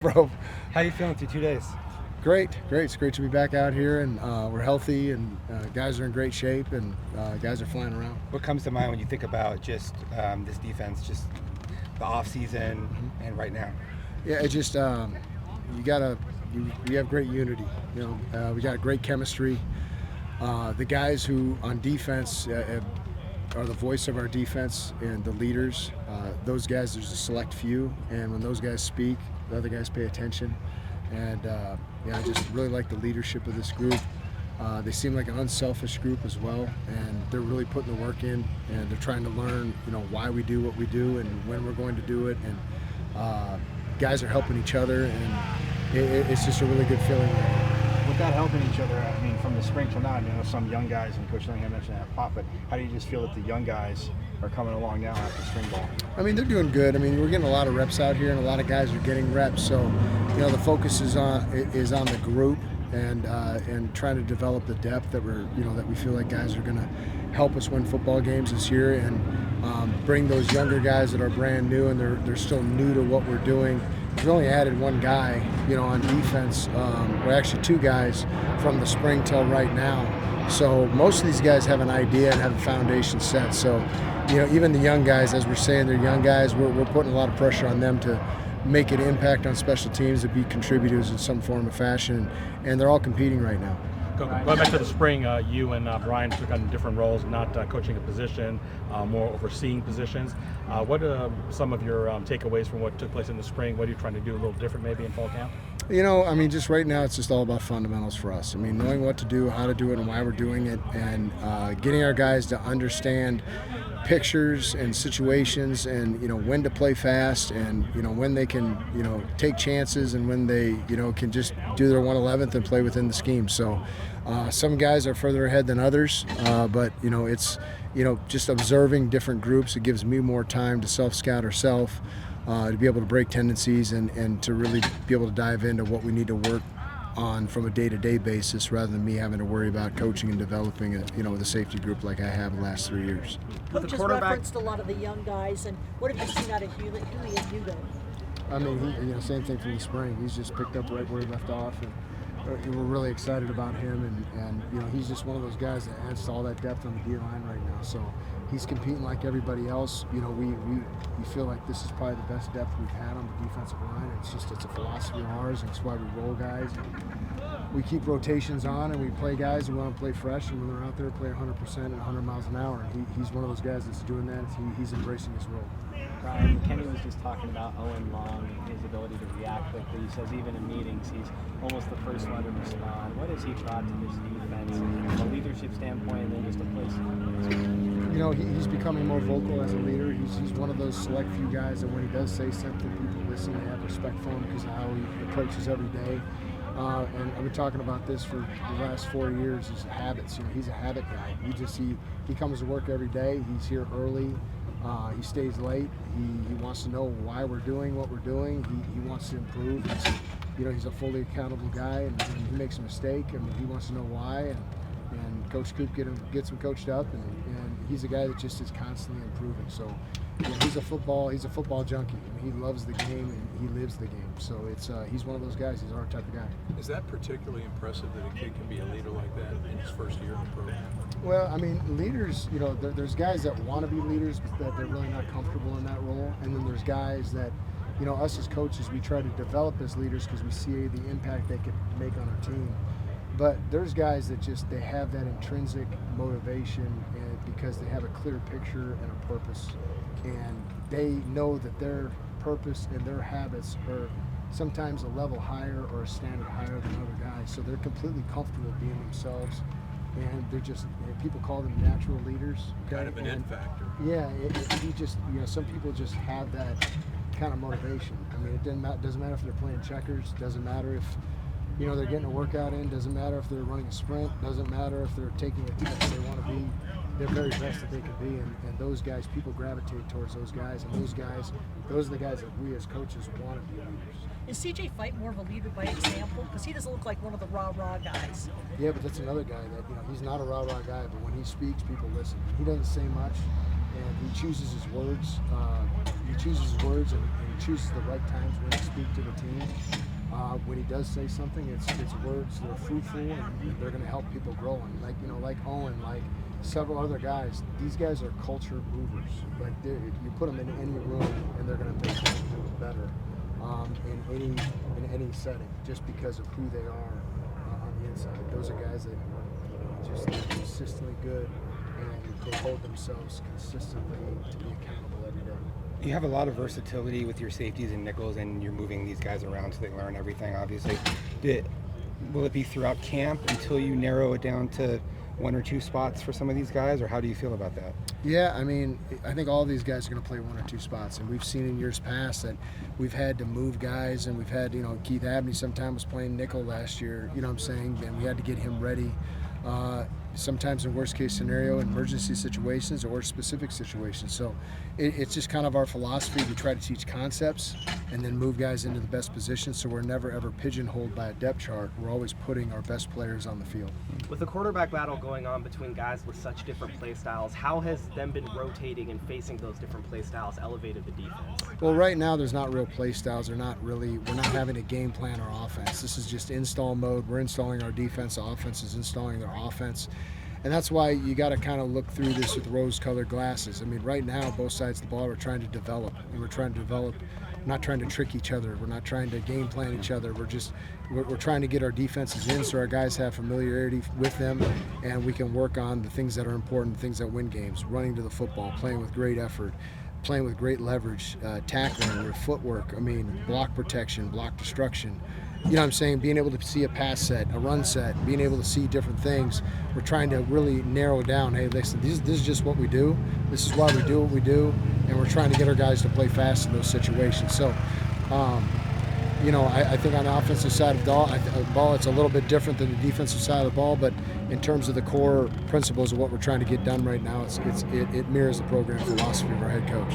Bro, How you feeling through 2 days? great. It's great to be back out here, and we're healthy, and guys are in great shape, and guys are flying around. What comes to mind when you think about just this defense, just the off season and right now? Yeah, it just we have great unity. We got great chemistry. The guys who on defense are the voice of our defense and the leaders. Those guys, there's a select few, and when those guys speak, the other guys pay attention. And I just really like the leadership of this group. They seem like an unselfish group as well, and they're really putting the work in, and they're trying to learn, why we do what we do and when we're going to do it. And guys are helping each other, and it's just a really good feeling. With that helping each other, I mean, from the spring till now, some young guys, and Coach Dillingham mentioned that pop, but how do you just feel that the young guys are coming along now after spring ball? I mean, they're doing good. I mean, we're getting a lot of reps out here, and a lot of guys are getting reps. So, the focus is on the group and trying to develop the depth that we feel like guys are going to help us win football games this year, and bring those younger guys that are brand new and they're still new to what we're doing. We've only added one guy, on defense. We're actually two guys from the spring till right now. So most of these guys have an idea and have a foundation set. So, even the young guys, as we're saying, they're young guys. We're putting a lot of pressure on them to make an impact on special teams, to be contributors in some form or fashion, and they're all competing right now. Going back to the spring, you and Brian took on different roles, not coaching a position, more overseeing positions. What are some of your takeaways from what took place in the spring? What are you trying to do a little different maybe in fall camp? Just right now it's just all about fundamentals for us. Knowing what to do, how to do it, and why we're doing it, and getting our guys to understand pictures and situations, and when to play fast, and when they can take chances, and when they can just do their 1/11th and play within the scheme. So some guys are further ahead than others, but it's just observing different groups. It gives me more time to self-scout ourselves, to be able to break tendencies, and to really be able to dive into what we need to work on from a day-to-day basis, rather than me having to worry about coaching and developing with a safety group like I have the last 3 years. Coach has referenced a lot of the young guys, and what have you seen out of Huey and Hugo? Same thing from the spring. He's just picked up right where he left off, and we're really excited about him. And he's just one of those guys that adds to all that depth on the D line right now. So he's competing like everybody else. We feel like this is probably the best depth we've had on the defensive line. It's a philosophy of ours, and it's why we roll guys. And we keep rotations on, and we play guys who want to play fresh, and when they're out there, play 100% at 100 miles an hour. And he's one of those guys that's doing that. He's embracing his role. Brian, Kenny was just talking about Owen Long and his ability to react quickly. He says even in meetings, he's almost the first one to respond. What has he brought to this defense from a leadership standpoint, and then just a place? He's becoming more vocal as a leader. He's one of those select few guys that when he does say something, people listen and have respect for him because of how he approaches every day. And I've been talking about this for the last 4 years. Is habits. He's a habit guy. He comes to work every day. He's here early. He stays late. He wants to know why we're doing what we're doing. He wants to improve. He's a fully accountable guy, and he makes a mistake, and he wants to know why. And Coach Coop gets him coached up, and he's a guy that just is constantly improving. So he's a football junkie. He loves the game, and he lives the game. So he's one of those guys. He's our type of guy. Is that particularly impressive that a kid can be a leader like that in his first year in the program? Well, leaders, there's guys that want to be leaders, but that they're really not comfortable in that role. And then there's guys that, us as coaches, we try to develop as leaders because we see the impact they can make on our team. But there's guys that they have that intrinsic motivation, and because they have a clear picture and a purpose, and they know that their purpose and their habits are sometimes a level higher or a standard higher than other guys. So they're completely comfortable being themselves, and they're just, people call them natural leaders. Okay? Kind of an it factor. Yeah, some people just have that kind of motivation. It doesn't matter if they're playing checkers, doesn't matter if they're getting a workout in, doesn't matter if they're running a sprint, doesn't matter if they're taking a test. They want to be their very best that they can be, and those guys, people gravitate towards those guys, and those are the guys that we as coaches want to be leaders. Is CJ Fight more of a leader by example? Because he doesn't look like one of the rah-rah guys. Yeah, but that's another guy that, he's not a rah-rah guy, but when he speaks, people listen. He doesn't say much, and he chooses his words. And he chooses the right times when to speak to the team. When he does say something, it's words that are fruitful and they're going to help people grow. And like Owen, like several other guys, these guys are culture movers. Like you put them in any room and they're going to make things better in any setting, just because of who they are on the inside. Those are guys that just consistently good, and they hold themselves consistently to be accountable every day. You have a lot of versatility with your safeties and nickels, and you're moving these guys around so they learn everything, obviously. Will it be throughout camp until you narrow it down to one or two spots for some of these guys, or how do you feel about that? Yeah, I mean, I think all of these guys are going to play one or two spots, and we've seen in years past that we've had to move guys, and we've had, Keith Abney sometimes was playing nickel last year, you know what I'm saying, and we had to get him ready. Sometimes in worst case scenario, emergency situations or specific situations. So it's just kind of our philosophy. We try to teach concepts and then move guys into the best position, so we're never ever pigeonholed by a depth chart. We're always putting our best players on the field. With the quarterback battle going on between guys with such different play styles, how has them been rotating and facing those different play styles elevated the defense? Well, right now there's not real play styles. We're not having a game plan or offense. This is just install mode. We're installing our defense. The offense is installing their offense. And that's why you got to kind of look through this with rose-colored glasses. I mean, right now, both sides of the ball, we're trying to develop. And we're trying to develop, not trying to trick each other. We're not trying to game plan each other. We're trying to get our defenses in so our guys have familiarity with them, and we can work on the things that are important, things that win games, running to the football, playing with great effort, playing with great leverage, tackling, your footwork, block protection, block destruction. You know what I'm saying? Being able to see a pass set, a run set, being able to see different things. We're trying to really narrow down, hey, listen, this is just what we do. This is why we do what we do. And we're trying to get our guys to play fast in those situations. So, I think on the offensive side of the ball, it's a little bit different than the defensive side of the ball. But in terms of the core principles of what we're trying to get done right now, it mirrors the program philosophy of our head coach.